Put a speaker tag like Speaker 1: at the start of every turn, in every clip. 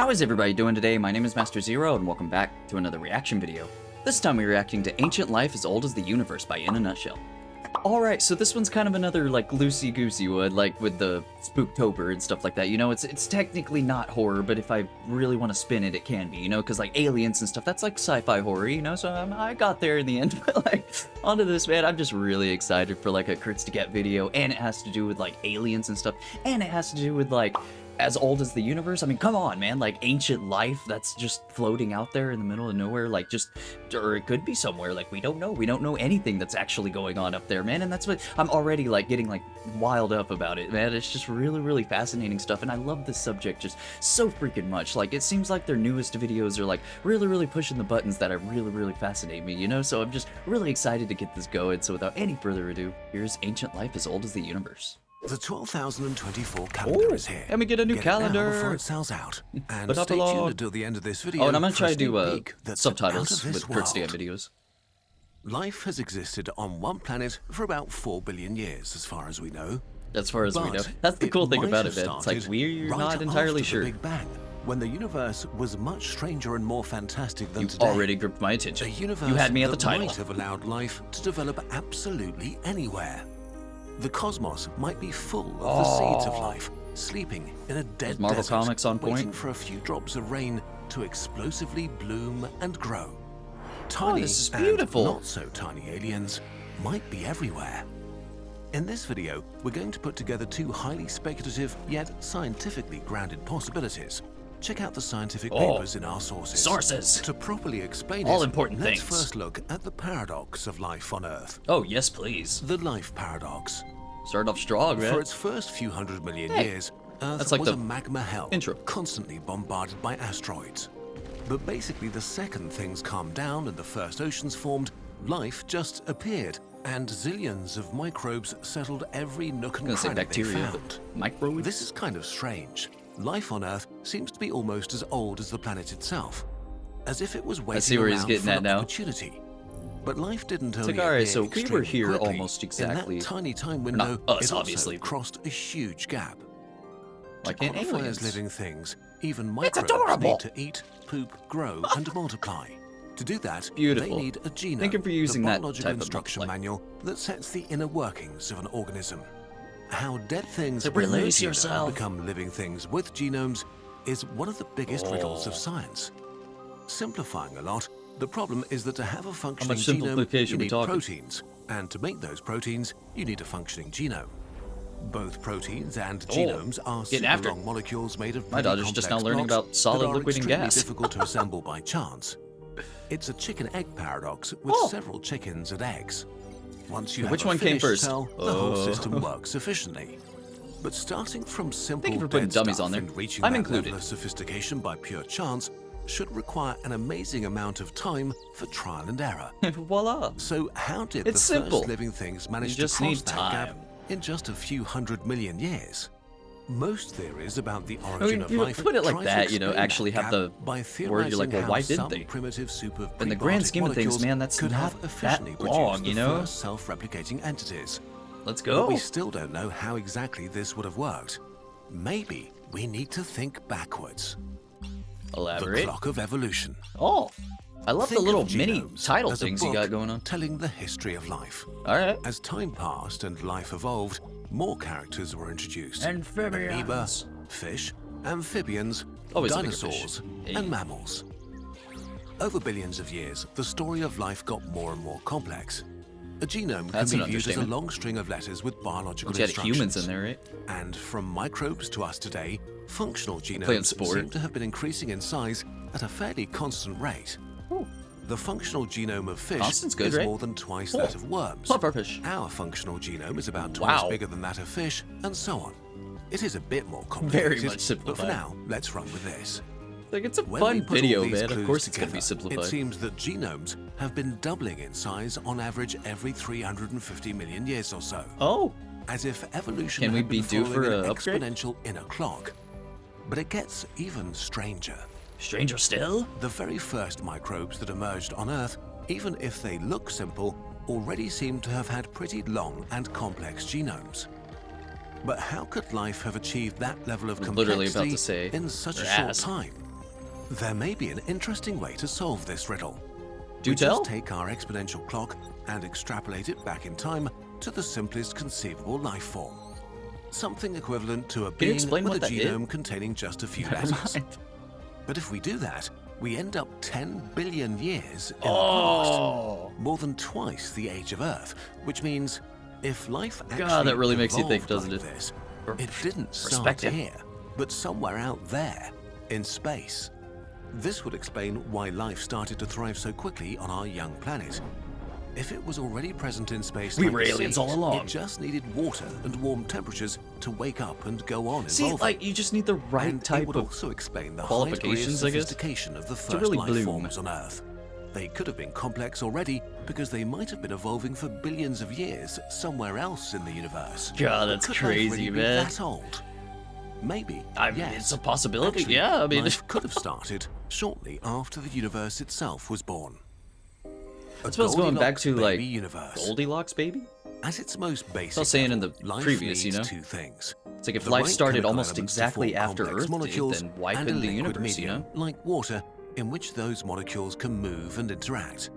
Speaker 1: How is everybody doing today? My name is Master Zero, and welcome back to another reaction video. This time we're reacting to Ancient Life as Old as the Universe by In a Nutshell. Alright, so this one's kind of another, like, loosey-goosey one, like, with the Spooktober and stuff like that, you know? It's technically not horror, but if I really want to spin it, it can be, you know? Because, like, aliens and stuff, that's, like, sci-fi horror, you know? So I got there in the end, but, like, onto this, man, I'm just really excited for, like, a Kurzgesagt video, and it has to do with, like, aliens and stuff, and it has to do with, like, as old as the universe. I mean, come on, man, like, ancient life that's just floating out there in the middle of nowhere, like, just, or it could be somewhere, like, we don't know anything that's actually going on up there, man, and that's what, I'm already, like, getting, like, wild up about it, man. It's just really fascinating stuff, and I love this subject just so freaking much. Like, it seems like their newest videos are, like, really pushing the buttons that are really fascinate me, you know, so I'm just really excited to get this going. So without any further ado, here's Ancient Life as Old as the Universe.
Speaker 2: The 12,024 calendar is here.
Speaker 1: And we get a new calendar
Speaker 2: before it sells out. And
Speaker 1: but
Speaker 2: stay tuned until the end of this video.
Speaker 1: Oh, and I'm gonna try to do
Speaker 2: that's
Speaker 1: subtitles with Kurzgesagt videos.
Speaker 2: Life has existed on one planet for about 4 billion years, as far as we know.
Speaker 1: As far as we know. That's the cool thing about it, man. It's like, we're not entirely sure.
Speaker 2: The Big Bang, when the universe was much stranger and more fantastic than
Speaker 1: You've
Speaker 2: today.
Speaker 1: already gripped my attention.
Speaker 2: A universe
Speaker 1: You had me at the
Speaker 2: that
Speaker 1: title.
Speaker 2: might have allowed life to develop absolutely anywhere. The cosmos might be full of the seeds of life, sleeping in a dead
Speaker 1: Marvel
Speaker 2: desert,
Speaker 1: Comics on point.
Speaker 2: waiting for a few drops of rain to explosively bloom and grow. Tiny
Speaker 1: this is beautiful.
Speaker 2: and not so tiny aliens might be everywhere. In this video, we're going to put together two highly speculative yet scientifically grounded possibilities. Check out the scientific papers in our sources.
Speaker 1: Sources!
Speaker 2: To properly explain
Speaker 1: All
Speaker 2: it,
Speaker 1: important
Speaker 2: let's
Speaker 1: things.
Speaker 2: first look at the paradox of life on Earth.
Speaker 1: Oh, yes, please.
Speaker 2: The life paradox.
Speaker 1: Start off strong, man.
Speaker 2: For its first few hundred million years, Earth
Speaker 1: that's like
Speaker 2: was
Speaker 1: the
Speaker 2: a magma hell,
Speaker 1: intro.
Speaker 2: constantly bombarded by asteroids. But basically, the second things calmed down and the first oceans formed, life just appeared, and zillions of microbes settled every nook and cranny they found.
Speaker 1: Microbes?
Speaker 2: This is kind of strange. Life on Earth seems to be almost as old as the planet itself, as if it was waiting around for an opportunity. But life didn't only
Speaker 1: alright, so we were here
Speaker 2: quickly.
Speaker 1: almost exactly.
Speaker 2: In that tiny time window,
Speaker 1: Not us,
Speaker 2: it also
Speaker 1: obviously.
Speaker 2: crossed a huge gap.
Speaker 1: Like
Speaker 2: To
Speaker 1: in
Speaker 2: qualify
Speaker 1: aliens.
Speaker 2: as living things, even
Speaker 1: It's
Speaker 2: microbes
Speaker 1: adorable.
Speaker 2: need to eat, poop, grow, and multiply. To do that,
Speaker 1: Beautiful.
Speaker 2: they need a genome,
Speaker 1: Thank you for using
Speaker 2: the
Speaker 1: that
Speaker 2: biological
Speaker 1: type of
Speaker 2: instruction
Speaker 1: like-
Speaker 2: manual that sets the inner workings of an organism. How dead things
Speaker 1: So
Speaker 2: with no
Speaker 1: release
Speaker 2: genome
Speaker 1: yourself.
Speaker 2: become living things with genomes is one of the biggest riddles of science. Simplifying a lot, the problem is that to have a functioning genome,
Speaker 1: simplification
Speaker 2: you
Speaker 1: we
Speaker 2: need
Speaker 1: talking?
Speaker 2: proteins, and to make those proteins, you need a functioning genome. Both proteins and genomes are
Speaker 1: getting
Speaker 2: super
Speaker 1: after it.
Speaker 2: long molecules made of
Speaker 1: My
Speaker 2: pretty
Speaker 1: daughter's just now
Speaker 2: complex
Speaker 1: learning
Speaker 2: blocks
Speaker 1: about solid,
Speaker 2: that are
Speaker 1: liquid, and
Speaker 2: extremely
Speaker 1: gas.
Speaker 2: difficult to assemble by chance. It's a chicken-egg paradox with several chickens and eggs. Once you have
Speaker 1: Which
Speaker 2: a
Speaker 1: one came
Speaker 2: finished
Speaker 1: first?
Speaker 2: cell, the whole system works efficiently. But starting from simple
Speaker 1: Thank you for putting
Speaker 2: dead
Speaker 1: dummies
Speaker 2: stuff
Speaker 1: on there.
Speaker 2: and reaching
Speaker 1: I'm
Speaker 2: that
Speaker 1: included.
Speaker 2: level of sophistication by pure chance should require an amazing amount of time for trial and error.
Speaker 1: Voila.
Speaker 2: So how did
Speaker 1: It's
Speaker 2: the
Speaker 1: simple.
Speaker 2: first living things manage
Speaker 1: You
Speaker 2: to
Speaker 1: just
Speaker 2: cross
Speaker 1: need
Speaker 2: that
Speaker 1: time.
Speaker 2: gap in just a few 100 million years? Most theories about the
Speaker 1: I
Speaker 2: origin
Speaker 1: mean,
Speaker 2: of
Speaker 1: you
Speaker 2: life
Speaker 1: put it like
Speaker 2: try to
Speaker 1: that, you know,
Speaker 2: explain
Speaker 1: actually
Speaker 2: that
Speaker 1: have the
Speaker 2: gap by
Speaker 1: word, you're like, well,
Speaker 2: theorizing
Speaker 1: why
Speaker 2: how
Speaker 1: didn't
Speaker 2: some
Speaker 1: they?
Speaker 2: primitive super
Speaker 1: In the grand
Speaker 2: prebiotic
Speaker 1: scheme of things,
Speaker 2: molecules
Speaker 1: man, that's
Speaker 2: could
Speaker 1: not
Speaker 2: have
Speaker 1: that
Speaker 2: efficiently
Speaker 1: long,
Speaker 2: produced
Speaker 1: you
Speaker 2: the
Speaker 1: know?
Speaker 2: first self-replicating entities.
Speaker 1: Let's
Speaker 2: But
Speaker 1: go.
Speaker 2: we still don't know how exactly this would have worked. Maybe we need to think backwards. The
Speaker 1: Elaborate.
Speaker 2: clock of evolution.
Speaker 1: Oh, I love the
Speaker 2: Think
Speaker 1: little
Speaker 2: of
Speaker 1: mini
Speaker 2: genomes
Speaker 1: title
Speaker 2: as a
Speaker 1: things you
Speaker 2: book
Speaker 1: got going on.
Speaker 2: telling the history of life.
Speaker 1: All right.
Speaker 2: As time passed and life evolved, more characters were introduced.
Speaker 1: Amphibians.
Speaker 2: Amoeba, fish, amphibians,
Speaker 1: Always a bigger fish.
Speaker 2: dinosaurs,
Speaker 1: Hey.
Speaker 2: and mammals. Over billions of years, the story of life got more and more complex. A genome
Speaker 1: That's
Speaker 2: can
Speaker 1: an
Speaker 2: be viewed as a
Speaker 1: understatement.
Speaker 2: long string of letters with biological
Speaker 1: You had
Speaker 2: instructions.
Speaker 1: humans in there, right?
Speaker 2: And from microbes to us today, functional
Speaker 1: Playing
Speaker 2: genomes
Speaker 1: sport.
Speaker 2: seem to have been increasing in size at a fairly constant rate. The functional genome of fish
Speaker 1: Constant's good,
Speaker 2: is
Speaker 1: right?
Speaker 2: more than twice that of worms.
Speaker 1: Love our fish.
Speaker 2: Our functional genome is about twice
Speaker 1: Wow.
Speaker 2: bigger than that of fish, and so on. It is a bit more
Speaker 1: Very
Speaker 2: complicated,
Speaker 1: much
Speaker 2: but for
Speaker 1: simplified.
Speaker 2: now, let's run with this.
Speaker 1: Like, it's a
Speaker 2: When we
Speaker 1: fun
Speaker 2: put all
Speaker 1: video,
Speaker 2: these
Speaker 1: man. Of
Speaker 2: clues
Speaker 1: course it's going to be
Speaker 2: together,
Speaker 1: simplified.
Speaker 2: It seems that genomes have been doubling in size on average every 350 million years or so.
Speaker 1: Oh,
Speaker 2: As if evolution
Speaker 1: Can we
Speaker 2: had been
Speaker 1: be due for
Speaker 2: following
Speaker 1: a
Speaker 2: an
Speaker 1: upgrade?
Speaker 2: exponential inner clock. But it gets even stranger.
Speaker 1: stranger still?
Speaker 2: The very first microbes that emerged on Earth, even if they look simple, already seem to have had pretty long and complex genomes. But how could life have achieved that level of
Speaker 1: Literally
Speaker 2: complexity
Speaker 1: about to say,
Speaker 2: in such a
Speaker 1: your
Speaker 2: short
Speaker 1: ass.
Speaker 2: time? There may be an interesting way to solve this riddle.
Speaker 1: Do
Speaker 2: We
Speaker 1: tell?
Speaker 2: just take our exponential clock and extrapolate it back in time to the simplest conceivable life form. Something equivalent to a
Speaker 1: Can you
Speaker 2: being
Speaker 1: explain
Speaker 2: with
Speaker 1: what
Speaker 2: a
Speaker 1: that is?
Speaker 2: genome containing just a few
Speaker 1: Never
Speaker 2: letters.
Speaker 1: mind.
Speaker 2: But if we do that, we end up 10 billion years in the
Speaker 1: Oh.
Speaker 2: past. More than twice the age of Earth, which means if life actually
Speaker 1: God, that really makes you think,
Speaker 2: evolved
Speaker 1: doesn't
Speaker 2: like
Speaker 1: it?
Speaker 2: this, it didn't start
Speaker 1: Perspective.
Speaker 2: here, but somewhere out there, in space. This would explain why life started to thrive so quickly on our young planet. If it was already present in space,
Speaker 1: We
Speaker 2: like
Speaker 1: were
Speaker 2: the
Speaker 1: aliens
Speaker 2: seas,
Speaker 1: all along.
Speaker 2: it just needed water and warm temperatures to wake up and go on
Speaker 1: See,
Speaker 2: evolving.
Speaker 1: like, you just need the right
Speaker 2: And it
Speaker 1: type
Speaker 2: would
Speaker 1: of...
Speaker 2: also explain the high
Speaker 1: qualifications,
Speaker 2: degree
Speaker 1: I
Speaker 2: of
Speaker 1: guess,
Speaker 2: sophistication of the
Speaker 1: to
Speaker 2: first
Speaker 1: really
Speaker 2: life
Speaker 1: bloom.
Speaker 2: forms on Earth. They could have been complex already because they might have been evolving for billions of years somewhere else in the universe.
Speaker 1: God,
Speaker 2: But
Speaker 1: that's
Speaker 2: could
Speaker 1: crazy,
Speaker 2: life really be
Speaker 1: man.
Speaker 2: that old? Maybe.
Speaker 1: I mean,
Speaker 2: yes.
Speaker 1: it's a possibility,
Speaker 2: Actually,
Speaker 1: yeah, I mean...
Speaker 2: life could have started shortly after the universe itself was born.
Speaker 1: I suppose going back
Speaker 2: Goldilocks
Speaker 1: to, like,
Speaker 2: baby universe.
Speaker 1: Goldilocks, baby?
Speaker 2: At its most basic
Speaker 1: was saying in
Speaker 2: level,
Speaker 1: the
Speaker 2: life
Speaker 1: previous, you
Speaker 2: needs
Speaker 1: know?
Speaker 2: two things.
Speaker 1: It's like if
Speaker 2: The
Speaker 1: life
Speaker 2: right
Speaker 1: started
Speaker 2: chemical
Speaker 1: almost
Speaker 2: elements to
Speaker 1: exactly
Speaker 2: form
Speaker 1: after
Speaker 2: complex
Speaker 1: Earth did,
Speaker 2: molecules
Speaker 1: then why
Speaker 2: and
Speaker 1: couldn't
Speaker 2: a
Speaker 1: the
Speaker 2: liquid
Speaker 1: universe, you
Speaker 2: medium,
Speaker 1: know?
Speaker 2: like water, in which those molecules can move and interact.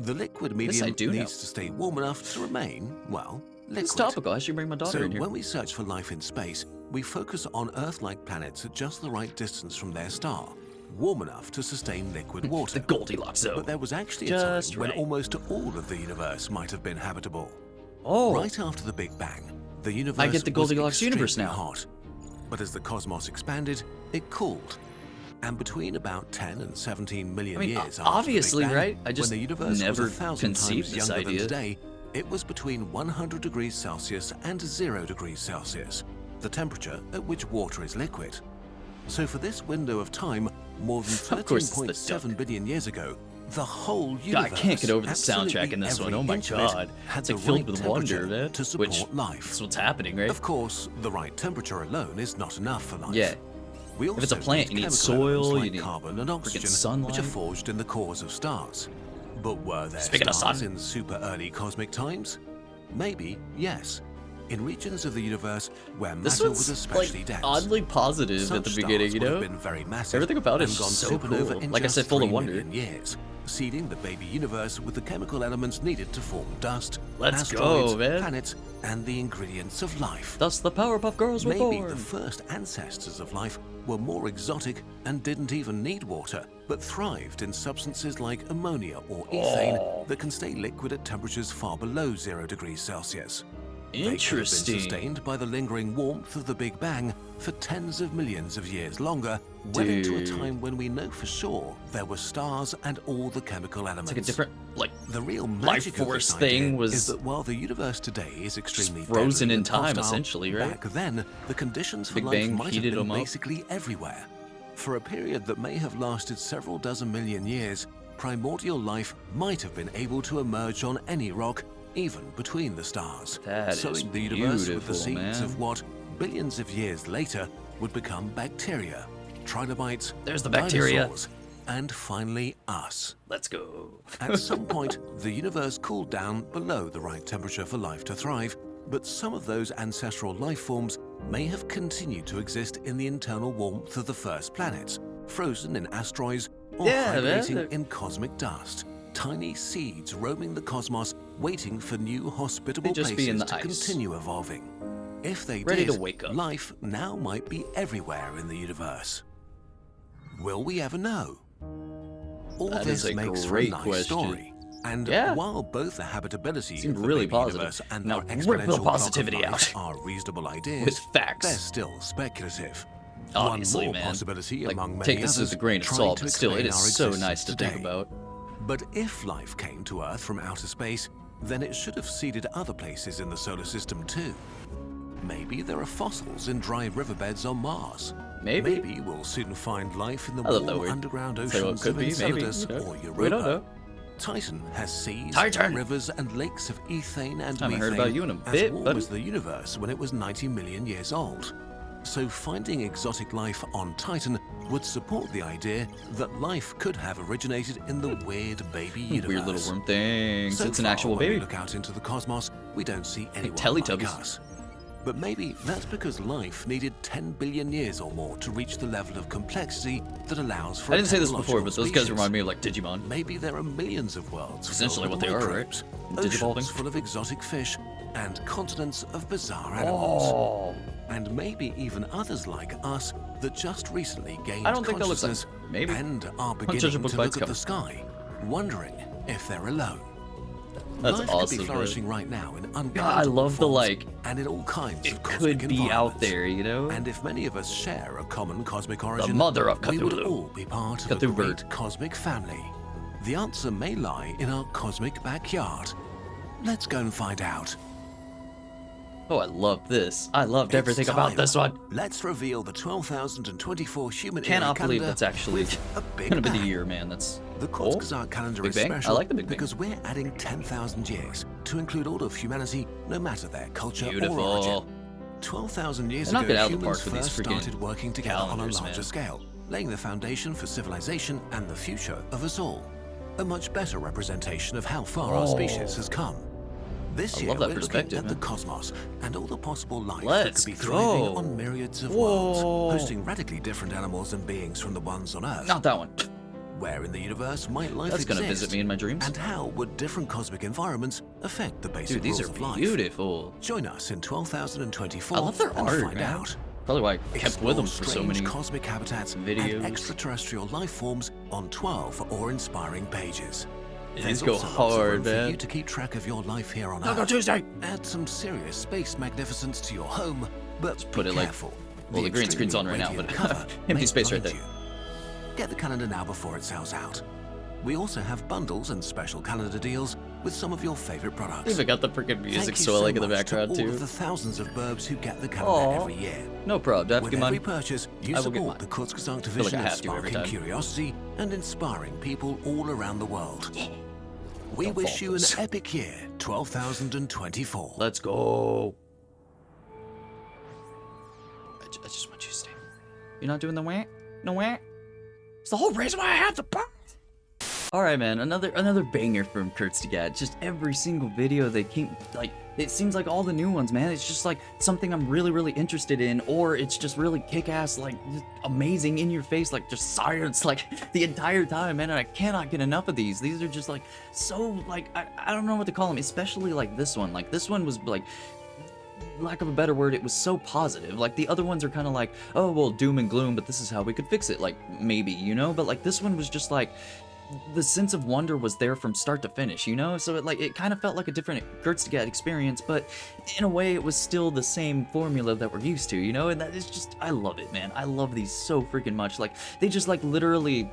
Speaker 2: The liquid
Speaker 1: This I
Speaker 2: medium
Speaker 1: do know.
Speaker 2: needs to stay warm enough to remain, well, liquid.
Speaker 1: It's topical. I should bring my daughter
Speaker 2: So
Speaker 1: in here.
Speaker 2: when we search for life in space, we focus on Earth-like planets at just the right distance from their star, warm enough to sustain liquid water.
Speaker 1: The Goldilocks zone.
Speaker 2: But there was actually a
Speaker 1: Just
Speaker 2: time when
Speaker 1: right.
Speaker 2: almost all of the universe might have been habitable.
Speaker 1: Oh,
Speaker 2: Right after the Big Bang, the universe
Speaker 1: get the Goldilocks
Speaker 2: was
Speaker 1: universe
Speaker 2: extremely
Speaker 1: now.
Speaker 2: hot. But as the cosmos expanded, it cooled. And between about 10 and 17 million
Speaker 1: I mean,
Speaker 2: years after
Speaker 1: obviously,
Speaker 2: the Big Bang,
Speaker 1: right? I just
Speaker 2: when the universe
Speaker 1: never
Speaker 2: was 1,000
Speaker 1: conceived
Speaker 2: times
Speaker 1: this
Speaker 2: younger than
Speaker 1: idea.
Speaker 2: today, it was between 100 degrees Celsius and 0 degrees Celsius, the temperature at which water is liquid. So for this window of time, more than
Speaker 1: Of course it's the
Speaker 2: 13.7
Speaker 1: duck.
Speaker 2: billion years ago, the whole universe,
Speaker 1: God, I can't get over the
Speaker 2: absolutely
Speaker 1: soundtrack in this one.
Speaker 2: every
Speaker 1: Oh my
Speaker 2: inch of it,
Speaker 1: God.
Speaker 2: had
Speaker 1: It's like
Speaker 2: the
Speaker 1: filled
Speaker 2: right
Speaker 1: with wonder,
Speaker 2: temperature
Speaker 1: man.
Speaker 2: to support
Speaker 1: Which,
Speaker 2: life.
Speaker 1: that's what's happening, right?
Speaker 2: Of course, the right temperature alone is not enough for life.
Speaker 1: Yeah.
Speaker 2: We
Speaker 1: If it's a
Speaker 2: also
Speaker 1: plant,
Speaker 2: need
Speaker 1: you need
Speaker 2: chemical elements
Speaker 1: soil,
Speaker 2: like
Speaker 1: you need
Speaker 2: carbon and oxygen,
Speaker 1: sunlight.
Speaker 2: which are forged in the cores of stars. But were there
Speaker 1: Speaking of
Speaker 2: stars
Speaker 1: sun.
Speaker 2: in super early cosmic times? Maybe, yes. In regions of the universe where
Speaker 1: This
Speaker 2: matter
Speaker 1: one's,
Speaker 2: was especially
Speaker 1: like,
Speaker 2: dense.
Speaker 1: oddly positive
Speaker 2: Such
Speaker 1: at the beginning,
Speaker 2: stars
Speaker 1: you
Speaker 2: would
Speaker 1: know?
Speaker 2: have been very massive
Speaker 1: Everything about it
Speaker 2: and
Speaker 1: is
Speaker 2: gone
Speaker 1: so
Speaker 2: supernova
Speaker 1: cool.
Speaker 2: in
Speaker 1: Like I
Speaker 2: just
Speaker 1: said, full of
Speaker 2: 3
Speaker 1: wonder.
Speaker 2: million years, seeding the baby universe with the chemical elements needed to form dust,
Speaker 1: Let's
Speaker 2: asteroids,
Speaker 1: go, man.
Speaker 2: planets, and the ingredients of life.
Speaker 1: Thus the Powerpuff Girls were
Speaker 2: Maybe
Speaker 1: born.
Speaker 2: the first ancestors of life were more exotic and didn't even need water, but thrived in substances like ammonia or ethane
Speaker 1: Oh.
Speaker 2: that can stay liquid at temperatures far below 0 degrees Celsius. They could have been
Speaker 1: Interesting.
Speaker 2: sustained by the lingering warmth of the Big Bang for tens of millions of years longer, well into a
Speaker 1: Dude.
Speaker 2: time when we know for sure there were stars and all the chemical elements.
Speaker 1: It's like a different, like,
Speaker 2: The real
Speaker 1: life
Speaker 2: magic of
Speaker 1: force
Speaker 2: this
Speaker 1: thing
Speaker 2: idea
Speaker 1: was
Speaker 2: is that while the universe today is extremely
Speaker 1: frozen
Speaker 2: deadly
Speaker 1: in
Speaker 2: and
Speaker 1: time,
Speaker 2: hostile,
Speaker 1: essentially, right?
Speaker 2: Back then, the conditions for
Speaker 1: Big
Speaker 2: life
Speaker 1: Bang
Speaker 2: might have
Speaker 1: heated
Speaker 2: been
Speaker 1: them up.
Speaker 2: basically everywhere. For a period that may have lasted several dozen million years, primordial life might have been able to emerge on any rock, even between the stars,
Speaker 1: That is
Speaker 2: sowing the universe with the
Speaker 1: beautiful,
Speaker 2: seeds
Speaker 1: man.
Speaker 2: of what billions of years later would become bacteria, trilobites,
Speaker 1: There's the bacteria.
Speaker 2: dinosaurs, and finally us.
Speaker 1: Let's go.
Speaker 2: At some point, the universe cooled down below the right temperature for life to thrive, but some of those ancestral life forms may have continued to exist in the internal warmth of the first planets, frozen in asteroids or
Speaker 1: Yeah, man,
Speaker 2: hibernating
Speaker 1: they're-
Speaker 2: in cosmic dust. Tiny seeds roaming the cosmos, waiting for new hospitable
Speaker 1: They'd just be in
Speaker 2: places
Speaker 1: the
Speaker 2: to
Speaker 1: ice.
Speaker 2: continue evolving. If they
Speaker 1: Ready
Speaker 2: did,
Speaker 1: to wake up.
Speaker 2: life now might be everywhere in the universe. Will we ever know? All
Speaker 1: That
Speaker 2: this
Speaker 1: is a
Speaker 2: makes for a
Speaker 1: great
Speaker 2: nice
Speaker 1: question.
Speaker 2: story. And
Speaker 1: Yeah.
Speaker 2: while both the habitability
Speaker 1: Seemed
Speaker 2: of the
Speaker 1: really
Speaker 2: baby
Speaker 1: positive.
Speaker 2: universe and
Speaker 1: Now
Speaker 2: our
Speaker 1: rip
Speaker 2: exponential
Speaker 1: the
Speaker 2: clock of
Speaker 1: positivity
Speaker 2: life
Speaker 1: out.
Speaker 2: are reasonable ideas,
Speaker 1: With facts.
Speaker 2: they're still speculative.
Speaker 1: Obviously,
Speaker 2: One more
Speaker 1: man.
Speaker 2: possibility
Speaker 1: Like,
Speaker 2: among many
Speaker 1: take this
Speaker 2: others
Speaker 1: with a grain of
Speaker 2: trying
Speaker 1: salt,
Speaker 2: to
Speaker 1: but still, it
Speaker 2: explain
Speaker 1: is
Speaker 2: our
Speaker 1: so
Speaker 2: existence
Speaker 1: nice to think
Speaker 2: today.
Speaker 1: about.
Speaker 2: But if life came to Earth from outer space, then it should have seeded other places in the solar system too. Maybe there are fossils in dry riverbeds on Mars.
Speaker 1: Maybe.
Speaker 2: Maybe we'll soon find life in the
Speaker 1: I love that
Speaker 2: warm
Speaker 1: word.
Speaker 2: underground
Speaker 1: Say what
Speaker 2: oceans
Speaker 1: could
Speaker 2: of
Speaker 1: be, maybe.
Speaker 2: Enceladus
Speaker 1: You know.
Speaker 2: or Europa.
Speaker 1: We don't know.
Speaker 2: Titan has seas,
Speaker 1: Titan!
Speaker 2: rivers, and lakes of ethane and
Speaker 1: Haven't
Speaker 2: methane
Speaker 1: heard about you in a
Speaker 2: as
Speaker 1: bit,
Speaker 2: warm
Speaker 1: buddy.
Speaker 2: as the universe when it was 90 million years old. So finding exotic life on Titan would support the idea that life could have originated in the weird baby universe.
Speaker 1: Weird little worm things.
Speaker 2: So
Speaker 1: It's an
Speaker 2: far,
Speaker 1: actual
Speaker 2: when we
Speaker 1: baby.
Speaker 2: look out into the cosmos, we don't see anyone like
Speaker 1: Teletubbies.
Speaker 2: us. But maybe that's because life needed 10 billion years or more to reach the level of complexity that allows for
Speaker 1: I didn't say this before,
Speaker 2: technological
Speaker 1: but those guys
Speaker 2: species.
Speaker 1: remind me of like Digimon.
Speaker 2: Maybe there are millions of worlds
Speaker 1: Essentially
Speaker 2: filled
Speaker 1: what
Speaker 2: with
Speaker 1: they are,
Speaker 2: microbes,
Speaker 1: right? Digivolving.
Speaker 2: oceans full of exotic fish, and continents of bizarre animals.
Speaker 1: Oh,
Speaker 2: And maybe even others like us that just recently gained
Speaker 1: I don't think that looks like
Speaker 2: consciousness
Speaker 1: maybe.
Speaker 2: and are
Speaker 1: judging
Speaker 2: beginning
Speaker 1: book
Speaker 2: to
Speaker 1: by
Speaker 2: look
Speaker 1: its
Speaker 2: at
Speaker 1: cover.
Speaker 2: the sky, wondering if they're alone.
Speaker 1: That's
Speaker 2: Life
Speaker 1: awesome,
Speaker 2: could be
Speaker 1: man.
Speaker 2: flourishing right now in
Speaker 1: God, I
Speaker 2: uncountable
Speaker 1: love the
Speaker 2: forms
Speaker 1: like.
Speaker 2: and in all kinds
Speaker 1: It
Speaker 2: of cosmic
Speaker 1: could be out
Speaker 2: environments.
Speaker 1: there, you know.
Speaker 2: And if many of us share a common cosmic origin,
Speaker 1: mother of
Speaker 2: we would
Speaker 1: Cthulhu.
Speaker 2: all be part of a
Speaker 1: Cthulhu.
Speaker 2: great cosmic family. The answer may lie in our cosmic backyard. Let's go and find out.
Speaker 1: Oh, I love this. I loved everything
Speaker 2: It's
Speaker 1: about
Speaker 2: time.
Speaker 1: this one.
Speaker 2: Let's reveal the 12,024 human era
Speaker 1: Cannot believe
Speaker 2: calendar
Speaker 1: that's actually
Speaker 2: with a big
Speaker 1: gonna be the
Speaker 2: bang.
Speaker 1: year, man. That's
Speaker 2: The
Speaker 1: cool.
Speaker 2: Kurzgesagt calendar
Speaker 1: Big
Speaker 2: is
Speaker 1: Bang? I
Speaker 2: special
Speaker 1: like the Big Bang.
Speaker 2: because we're adding 10,000 years to include all of humanity, no matter their culture or
Speaker 1: Beautiful.
Speaker 2: origin. 12,000 years
Speaker 1: They knock
Speaker 2: ago,
Speaker 1: it out of the
Speaker 2: humans
Speaker 1: park with these
Speaker 2: first
Speaker 1: freaking
Speaker 2: started working together on a
Speaker 1: calendars,
Speaker 2: larger
Speaker 1: man.
Speaker 2: scale, laying the foundation for civilization and the future of us all. A much better representation of how far our species has come. This
Speaker 1: I
Speaker 2: year,
Speaker 1: love that
Speaker 2: we're looking
Speaker 1: perspective,
Speaker 2: at the
Speaker 1: man.
Speaker 2: cosmos and all the possible life that
Speaker 1: Let's
Speaker 2: could be thriving
Speaker 1: go.
Speaker 2: on myriads of
Speaker 1: Whoa.
Speaker 2: worlds, hosting radically different animals and beings from the ones on Earth.
Speaker 1: Not that one.
Speaker 2: Where in the universe might life
Speaker 1: That's
Speaker 2: exist?
Speaker 1: gonna visit me in my dreams.
Speaker 2: And how would different cosmic environments affect the basic
Speaker 1: Dude, these
Speaker 2: rules
Speaker 1: are
Speaker 2: of life?
Speaker 1: beautiful.
Speaker 2: Join us in 12,024
Speaker 1: I love their
Speaker 2: and
Speaker 1: art,
Speaker 2: find
Speaker 1: man.
Speaker 2: out.
Speaker 1: Probably why I kept
Speaker 2: Explore
Speaker 1: with them for so
Speaker 2: strange
Speaker 1: many.
Speaker 2: cosmic habitats
Speaker 1: videos.
Speaker 2: and extraterrestrial life forms on 12 awe-inspiring pages.
Speaker 1: These
Speaker 2: There's
Speaker 1: go
Speaker 2: also lots of
Speaker 1: hard,
Speaker 2: room for
Speaker 1: man.
Speaker 2: you to keep track of your life here on
Speaker 1: Taco
Speaker 2: Earth.
Speaker 1: Tuesday.
Speaker 2: Add some serious space magnificence to your home, but
Speaker 1: put
Speaker 2: be
Speaker 1: it like-
Speaker 2: careful.
Speaker 1: well, the green screen's on right now,
Speaker 2: extremely
Speaker 1: but
Speaker 2: radiant cover
Speaker 1: empty
Speaker 2: may
Speaker 1: space right
Speaker 2: blind
Speaker 1: there.
Speaker 2: you. Get the calendar now before it sells out. We also have bundles and special calendar deals with some of your favorite products.
Speaker 1: Even got the freaking music
Speaker 2: Thank you
Speaker 1: swelling in the
Speaker 2: much
Speaker 1: background
Speaker 2: to all
Speaker 1: too.
Speaker 2: of the thousands of burbs who get the calendar
Speaker 1: Aw.
Speaker 2: every year.
Speaker 1: No problem.
Speaker 2: With
Speaker 1: Come
Speaker 2: every
Speaker 1: on.
Speaker 2: purchase, you
Speaker 1: I will get
Speaker 2: support
Speaker 1: mine.
Speaker 2: the Kurzgesagt
Speaker 1: feel like
Speaker 2: vision
Speaker 1: I
Speaker 2: of
Speaker 1: have to every
Speaker 2: sparking
Speaker 1: time.
Speaker 2: curiosity and inspiring people all around the world. We
Speaker 1: Don't
Speaker 2: wish you an
Speaker 1: focus.
Speaker 2: epic year, 12,024.
Speaker 1: Let's go. I just want you to stay. You're not doing the whack? No whack? It's the whole reason why I have to burn. All right, man. Another banger from Kurzgesagt. Just every single video they keep like. It seems like all the new ones, man. It's just like something I'm really interested in, or it's just really kick-ass, like just amazing in your face, like just science, like the entire time, man. And I cannot get enough of these. These are just like so like I don't know what to call them, especially like this one. Like this one was like, lack of a better word, it was so positive. Like the other ones are kind of like, oh well, doom and gloom, but this is how we could fix it, like maybe, you know. But like this one was just like, the sense of wonder was there from start to finish, you know. So it kind of felt like a different Kurzgesagt experience, but in a way it was still the same formula that we're used to, you know. And that is just, I love it, man. I love these so freaking much. Like they just like literally,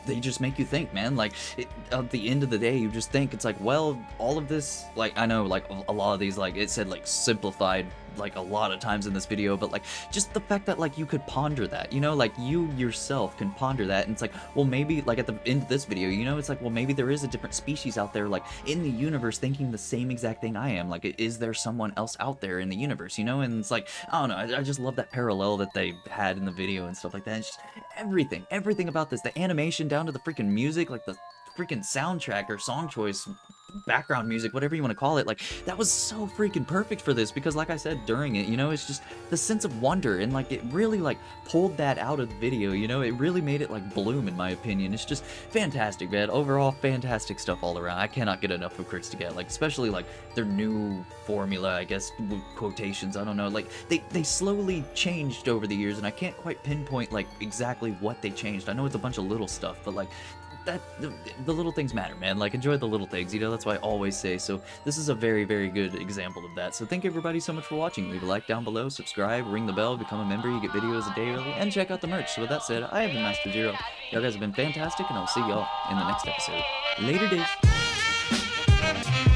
Speaker 1: they just make you think, man. Like at the end of the day, you just think it's like, well, all of this, like I know like a lot of these, like it said like simplified like a lot of times in this video, but like just the fact that like you could ponder that, you know, like you yourself can ponder that, and it's like, well, maybe like at the end of this video, you know, it's like, well, maybe there is a different species out there like in the universe thinking the same exact thing I am. Like is there someone else out there in the universe, you know? And it's like, I don't know, I just love that parallel that they had in the video and stuff like that. It's just everything about this, the animation down to the freaking music, like the freaking soundtrack or song choice, background music, whatever you want to call it, like that was so freaking perfect for this, because like I said during it, you know, it's just the sense of wonder, and like it really like pulled that out of the video, you know. It really made it like bloom, in my opinion. It's just fantastic, man. Overall, fantastic stuff all around. I cannot get enough of Kurzgesagt, like especially like their new formula, I guess, with quotations, I don't know, like they slowly changed over the years, and I can't quite pinpoint like exactly what they changed. I know it's a bunch of little stuff, but like that the little things matter, man. Like enjoy the little things, you know. That's why I always say. So this is a very good example of that. So thank you everybody so much for watching. Leave a like down below, subscribe, ring the bell, become a member. You get videos a day early, and check out the merch. So with that said, I have been Master Zero. Y'all guys have been fantastic, and I'll see y'all in the next episode. Later days.